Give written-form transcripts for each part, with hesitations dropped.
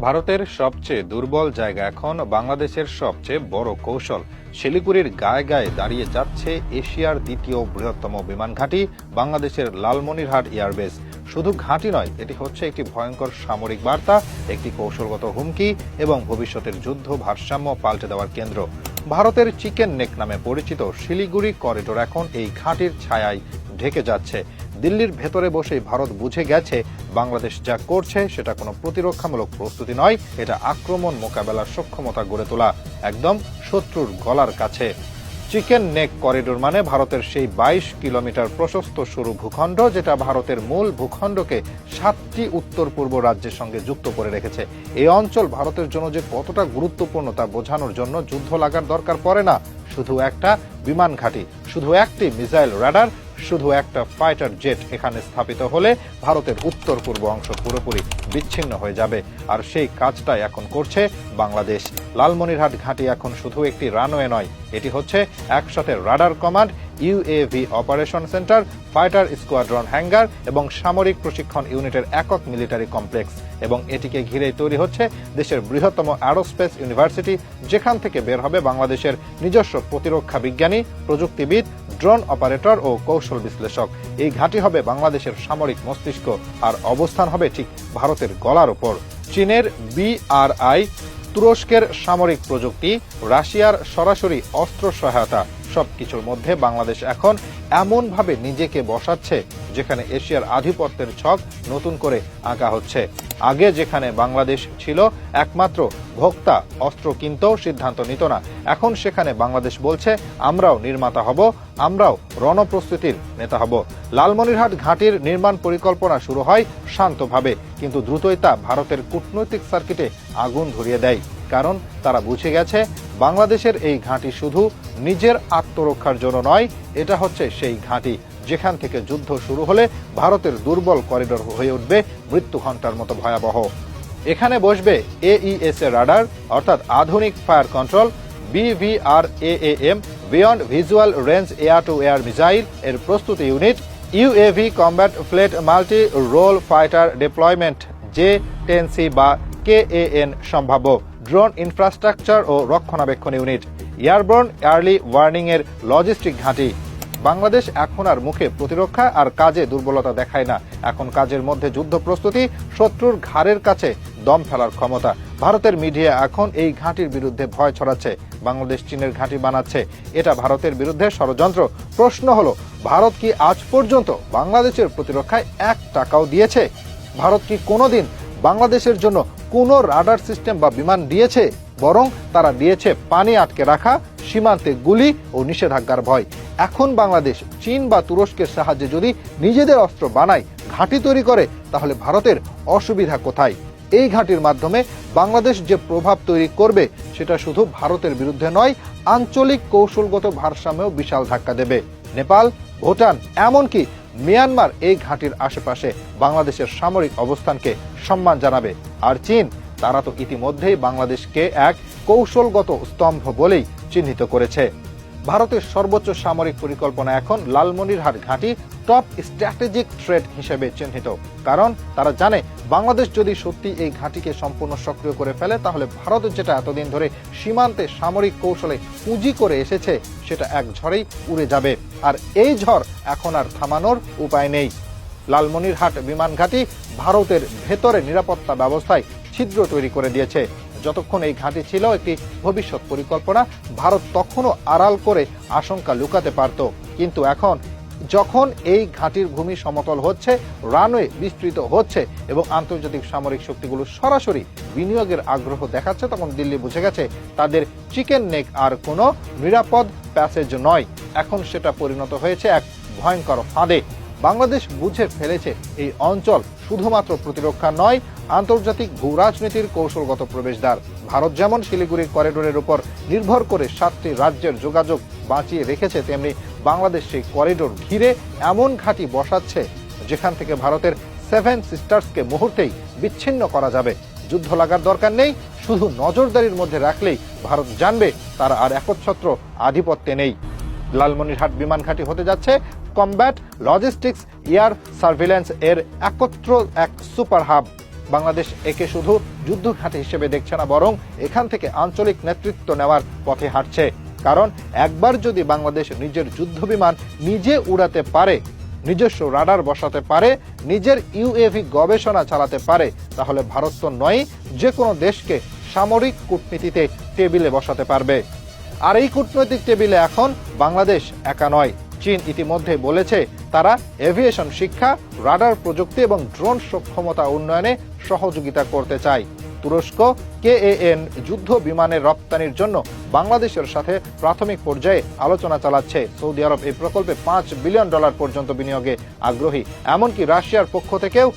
ভারতের সবচেয়ে দুর্বল জায়গা এখন বাংলাদেশের সবচেয়ে বড় কৌশল। শিলিগুড়ির গায়ে গায়ে দাঁড়িয়ে যাচ্ছে এশিয়ার দ্বিতীয় বৃহত্তম বিমান ঘাঁটি বাংলাদেশের লালমনিরহাট এয়ারবেস। শুধু ঘাঁটি নয়, এটি হচ্ছে একটি ভয়ঙ্কর সামরিক বার্তা, একটি কৌশলগত হুমকি এবং ভবিষ্যতের যুদ্ধ ভারসাম্য পাল্টে দেওয়ার কেন্দ্র। ভারতের চিকেন নেক নামে পরিচিত শিলিগুড়ি করিডোর এখন এই ঘাঁটির ছায়ায় ঢেকে যাচ্ছে। দিল্লির ভেতরে বসেই ভারত বুঝে গেছে বাংলাদেশ যা করছে সেটা কোনো প্রতিরক্ষামূলক প্রস্তুতি নয়, এটা আক্রমণ মোকাবেলার সক্ষমতা গড়ে তোলা, একদম শত্রুর গলার কাছে। চিকেন নেক করিডোর মানে ভারতের সেই 22 কিলোমিটার প্রশস্ত সরু ভূখণ্ড যেটা ভারতের মূল ভূখণ্ডকে 7টি উত্তর পূর্ব রাজ্যের সঙ্গে যুক্ত করে রেখেছে। এই অঞ্চল ভারতের জন্য যে কতটা গুরুত্বপূর্ণ তা বোঝানোর জন্য যুদ্ধ লাগার দরকার পড়ে না। শুধু একটা বিমান ঘাঁটি, শুধু একটি মিসাইল রাডার, শুধু একটা ফাইটার জেট এখানে স্থাপিত হলে ভারতের উত্তর পূর্ব অংশ পুরোপুরি বিচ্ছিন্ন হয়ে যাবে। আর সেই কাজটাই এখন করছে বাংলাদেশ। লালমনিরহাট ঘাঁটি এখন শুধু একটি রানওয়ে নয়, এটি হচ্ছে একসাথে radar command, UAV operation centre, fighter squadron hanger এবং সামরিক প্রশিক্ষণ ইউনিটের একক মিলিটারি কমপ্লেক্স। এবং এটিকে ঘিরেই তৈরি হচ্ছে দেশের বৃহত্তম অ্যারোস্পেস ইউনিভার্সিটি, যেখান থেকে বের হবে বাংলাদেশের নিজস্ব প্রতিরক্ষা বিজ্ঞানী, প্রযুক্তিবিদ, ড্রোন অপারেটর ও কৌশল বিশ্লেষক। এই ঘাঁটি হবে বাংলাদেশের সামরিক মস্তিষ্ক, আর অবস্থান হবে ঠিক ভারতের গলার ওপর। চীনের বিআরআই, তুরস্কের সামরিক প্রযুক্তি, রাশিয়ার সরাসরি অস্ত্র সহায়তা, সবকিছুর মধ্যে বাংলাদেশ এখন এমনভাবে নিজেকে বসাচ্ছে যেখানে এশিয়ার আধিপত্যের ছক নতুন করে আঁকা হচ্ছে। আগে যেখানে বাংলাদেশ ছিল একমাত্র ভোক্তা, অস্ত্র কিনতেও সিদ্ধান্ত নিত না, এখন সেখানে বাংলাদেশ বলছে আমরাও নির্মাতা হব, আমরাও রণপ্রস্তুতির নেতা হব। লালমনিরহাট ঘাঁটির নির্মাণ পরিকল্পনা শুরু হয় শান্তভাবে, কিন্তু দ্রুতই তা ভারতের কূটনৈতিক সার্কিটে আগুন ধরিয়ে দেয়। কারণ তারা বুঝে গেছে বাংলাদেশের এই ঘাঁটি শুধু নিজের আত্মরক্ষার জন্য নয়, এটা হচ্ছে সেই ঘাঁটি যেখান থেকে যুদ্ধ শুরু হলে ভারতের দুর্বল করিডোর হয়ে উঠবে মৃত্যু ঘণ্টার মতো ভয়াবহ। এখানে বসবে AESA রাডার অর্থাৎ আধুনিক fire control, BVRAAM beyond visual range air to air missile এর প্রস্তুতি unit, UAV combat fleet multi role fighter deployment J-10C বা KAN সম্ভাব্য, ড্রোন ইনফ্রাস্ট্রাকচার ও রক্ষণাবেক্ষণ ইউনিট, এয়ারবোর্ন আর্লি ওয়ার্নিং এর লজিস্টিক ঘাঁটি। বাংলাদেশ এখন আর মুখে প্রতিরক্ষা আর কাজে দুর্বলতা দেখায় না, এখন কাজের মধ্যে যুদ্ধ প্রস্তুতি, শত্রুর ঘাড়ের কাছে দম ফেলার ক্ষমতা। ভারতের মিডিয়া এখন এই ঘাঁটির বিরুদ্ধে ভয় ছড়াচ্ছে, বাংলাদেশ চীনের ঘাঁটি বানাচ্ছে, এটা ভারতের বিরুদ্ধে ষড়যন্ত্র। প্রশ্ন হলো, ভারত কি আজ পর্যন্ত বাংলাদেশের প্রতিরক্ষায় 1 টাকাও দিয়েছে? ভারত কি কোনোদিন বাংলাদেশের জন্য কোনো রাডার সিস্টেম বা বিমান দিয়েছে? বরং তারা দিয়েছে পানি আটকে রাখা, সীমান্তে গুলি ও নিষেধাজ্ঞার ভয়। এখন বাংলাদেশ চীন বা তুরস্কের সাহায্যে যদি নিজেদের অস্ত্র বানায়, ঘাঁটি তৈরি করে, তাহলে ভারতের অসুবিধা কোথায়? এই ঘাঁটির মাধ্যমে বাংলাদেশ যে প্রভাব তৈরি করবে সেটা শুধু ভারতের বিরুদ্ধে নয়, আঞ্চলিক কৌশলগত ভারসাম্যেও বিশাল ধাক্কা দেবে। নেপাল, ভুটান, এমনকি মিয়ানমার এই ঘাঁটির আশেপাশে বাংলাদেশের সামরিক অবস্থানকে সম্মান জানাবে। আর চীন, তারা তো ইতিমধ্যেই বাংলাদেশকে এক কৌশলগত স্তম্ভ বলেই চিহ্নিত করেছে। ভারতের সর্বোচ্চ সামরিক পরিকল্পনা এখন লালমনিরহাট ঘাঁটি টপ স্ট্র্যাটেজিক থ্রেট হিসেবে চিহ্নিত, কারণ তারা জানে বাংলাদেশ যদি সত্যি এই ঘাঁটিকে সম্পূর্ণ সক্রিয় করে ফেলে তাহলে ভারত যেটা এতদিন ধরে সীমান্তে সামরিক কৌশলে পুঁজি করে এসেছে সেটা এক ঝড়েই উড়ে যাবে। আর এই ঝড় এখন আর থামানোর উপায় নেই। লালমনিরহাট বিমান ঘাঁটি ভারতের ভেতরে নিরাপত্তা ব্যবস্থায় ছিদ্র তৈরি করে দিয়েছে। যতক্ষণ এই ঘাঁটি ছিল একটি ভবিষ্যৎ পরিকল্পনা, ভারত তখনও আড়াল করে আশঙ্কা লুকাতে পারত, কিন্তু এখন যখন এই ঘাঁটির ভূমি সমতল হচ্ছে, রানওয়ে বিস্তৃত হচ্ছে এবং আন্তর্জাতিক সামরিক শক্তিগুলো সরাসরি বিনিয়োগের আগ্রহ দেখাচ্ছে, তখন দিল্লি বুঝে গেছে তাদের চিকেন নেক আর কোনো নিরাপদ প্যাসেজ নয়, এখন সেটা পরিণত হয়েছে এক ভয়ঙ্কর ফাঁদে। বাংলাদেশ বুঝে ফেলেছে এই অঞ্চল শুধুমাত্র প্রতিরক্ষা নয়, আন্তর্জাতিক ভূ রাজনীতির কৌশলগত প্রবেশদ্বার। ভারত যেমন শিলিগুড়ির করিডোরের উপর নির্ভর করে 7টি রাজ্যের যোগাযোগ বাঁচিয়ে রেখেছে, তেমনি বাংলাদেশ সেই করিডোর ঘিরে এমন ঘাঁটি বসাচ্ছে যেখান থেকে ভারতের 7 সিস্টার্সকে মুহূর্তেই বিচ্ছিন্ন করা যাবে। যুদ্ধ লাগার দরকার নেই, শুধু নজরদারির মধ্যে রাখলেই ভারত জানবে তারা আর একচ্ছত্র আধিপত্যে নেই। লালমনিরহাট বিমান ঘাঁটি হতে যাচ্ছে কমব্যাট, লজিস্টিক্স, এয়ার সার্ভিল্যান্স এর একত্র এক সুপার হাব। বাংলাদেশ একে শুধু যুদ্ধ ঘাঁটি হিসেবে দেখছে না, বরং এখান থেকে আঞ্চলিক নেতৃত্ব নেওয়ার পথে হাঁটছে। কারণ একবার যদি বাংলাদেশ নিজের যুদ্ধ বিমান নিজে উড়াতে পারে, নিজস্ব রাডার বসাতে পারে, নিজের ইউএভি গবেষণা চালাতে পারে, তাহলে ভারত তো নয়, যে কোনো দেশকে সামরিক কূটনীতিতে টেবিলে বসাতে পারবে। আর এই কূটনৈতিক টেবিলে এখন বাংলাদেশ একা নয়। চীন ইতিমধ্যে বলেছে তারা এভিয়েশন শিক্ষা, রাডার প্রযুক্তি এবং ড্রোন সক্ষমতা উন্নয়নে সহযোগিতা করতে চায়। তুরস্ক কেএএন যুদ্ধ বিমানের রপ্তানির জন্য বাংলাদেশের সাথে প্রাথমিক পর্যায়ে আলোচনা চালাচ্ছে। সৌদি আরব এই প্রকল্পে $5 বিলিয়ন পর্যন্ত বিনিয়োগে আগ্রহী। এমনকি রাশিয়ার পক্ষ থেকেও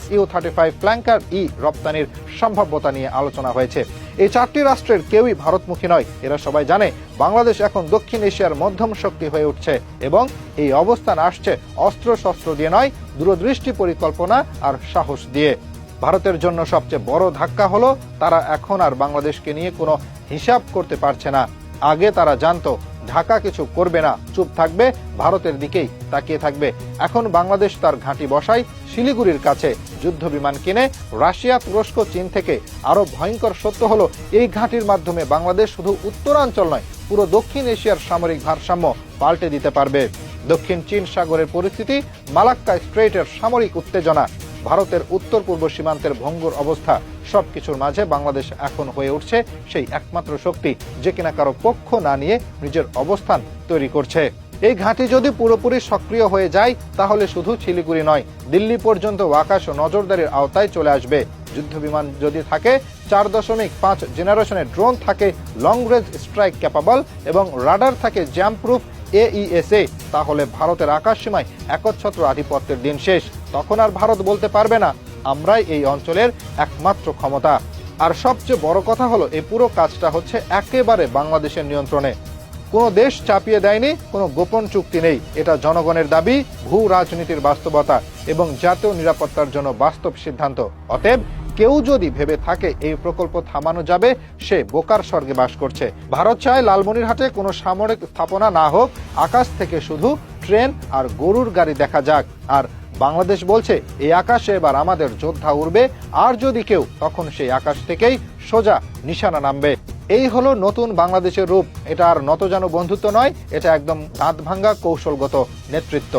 Su-35 ফ্ল্যাঙ্কার রপ্তানির সম্ভাব্যতা নিয়ে আলোচনা হয়েছে। এই 4টি রাষ্ট্রের কেউই ভারতমুখী নয়। এরা সবাই জানে বাংলাদেশ এখন দক্ষিণ এশিয়ার মধ্যম শক্তি হয়ে উঠছে এবং এই অবস্থান আসছে অস্ত্রশস্ত্র দিয়ে নয়, দূরদৃষ্টি পরিকল্পনা আর সাহস দিয়ে। ভারতের জন্য সবচেয়ে বড় ধাক্কা হলো তারা এখন আর বাংলাদেশকে নিয়ে কোনো হিসাব করতে পারছে না। আগে তারা জানতো ঢাকা কিছু করবে না, চুপ থাকবে, ভারতের দিকেই তাকিয়ে থাকবে। এখন বাংলাদেশ তার ঘাঁটি বসায় শিলিগুড়ির কাছে, যুদ্ধ বিমান কিনে রাশিয়া, তুরস্ক, চীন থেকে। আরো ভয়ঙ্কর সত্য হলো এই ঘাঁটির মাধ্যমে বাংলাদেশ শুধু উত্তরাঞ্চল নয়, পুরো দক্ষিণ এশিয়ার সামরিক ভারসাম্য পাল্টে দিতে পারবে। দক্ষিণ চীন সাগরের পরিস্থিতি, মালাক্কা স্ট্রেইটের সামরিক উত্তেজনা, ভারতের উত্তর পূর্ব সীমান্তের ভঙ্গুর অবস্থা, সবকিছুর মাঝে বাংলাদেশ এখন হয়ে উঠছে সেই একমাত্র শক্তি যে কিনা কারো পক্ষ না নিয়ে নিজের অবস্থান তৈরি করছে। এই ঘাঁটি যদি পুরোপুরি সক্রিয় হয়ে যায় তাহলে শুধু শিলিগুড়ি নয়, দিল্লি পর্যন্ত আকাশ ও নজরদারির আওতায় চলে আসবে। যুদ্ধ বিমান যদি থাকে, 4.5 জেনারেশনের ড্রোন থাকে লং রেঞ্জ স্ট্রাইক ক্যাপাবল এবং রাডার থাকে জ্যাম প্রুফ AESA, তাহলে ভারতের আকাশ সীমায় একচ্ছত্র আধিপত্যের দিন শেষ। তখন আর ভারত বলতে পারবে না আমরাই এই অঞ্চলের একমাত্র ক্ষমতা। আর সবচেয়ে বড় কথা হলো এই পুরো কাজটা হচ্ছে একেবারে বাংলাদেশের নিয়ন্ত্রণে। কোনো দেশ চাপিয়ে দেয়নি, কোনো গোপন চুক্তি নেই। এটা জনগণের দাবি, ভূ রাজনীতির বাস্তবতা এবং জাতীয় নিরাপত্তার জন্য বাস্তব সিদ্ধান্ত। অতএব কেউ যদি ভেবে থাকে এই প্রকল্প থামানো যাবে, সে বোকার স্বর্গে বাস করছে। ভারত চায় লালমনিরহাটে কোনো সামরিক স্থাপনা না হোক, আকাশ থেকে শুধু ট্রেন আর গরুর গাড়ি দেখা যাক। আর বাংলাদেশ বলছে এই আকাশে এবার আমাদের যোদ্ধা উড়বে, আর যদি কেউ, তখন সেই আকাশ থেকেই সোজা নিশানা নামবে। এই হলো নতুন বাংলাদেশের রূপ। এটা আর নতজানু বন্ধুত্ব নয়, এটা একদম দাঁত ভাঙ্গা কৌশলগত নেতৃত্ব।